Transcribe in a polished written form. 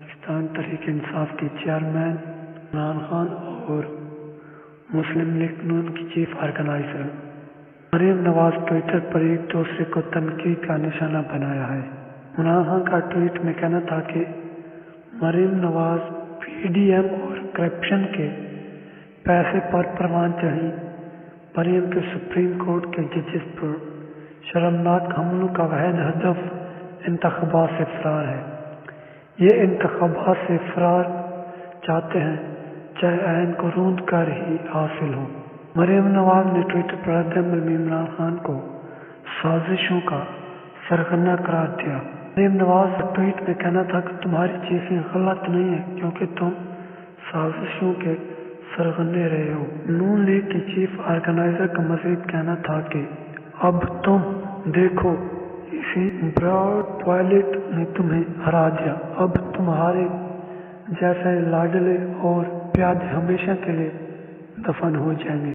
پاکستان تحریک انصاف کے چیئرمین عمران خان اور مسلم لیگ نون کی chief organiser Maryam Nawaz Twitter پر ایک دوسرے کو تنقید کا نشانہ بنایا ہے۔ عمران خان کا ٹویٹ میں کہنا تھا کہ Maryam Nawaz P D M اور کرپشن کے پیسے پر پروان چڑھی۔ مریم کے سپریم کورٹ کے ججز پر شرمناک حملوں کا واحد ہدف انتخابات سے فرار ہے۔ یہ انتخابات سے فرار چاہتے ہیں چاہے آئین کو روند کر ہی حاصل ہو۔ مریم نواز نے ٹویٹر پر رد عمل میں عمران خان کو سازشوں کا سرغنہ قرار دیا۔ مریم نواز کا ٹویٹ میں کہنا تھا کہ تمہاری چیزیں غلط نہیں ہیں کیونکہ تم سازشوں کے سرغنے رہے ہو۔ نون لیگ کی چیف آرگنائزر کا مزید کہنا تھا کہ اب تم دیکھو اسی براڈ ٹوائلٹ نے تمہیں ہرا دیا، اب تمہارے جیسے لاڈلے اور پیادے ہمیشہ کے لیے دفن ہو جائیں گے۔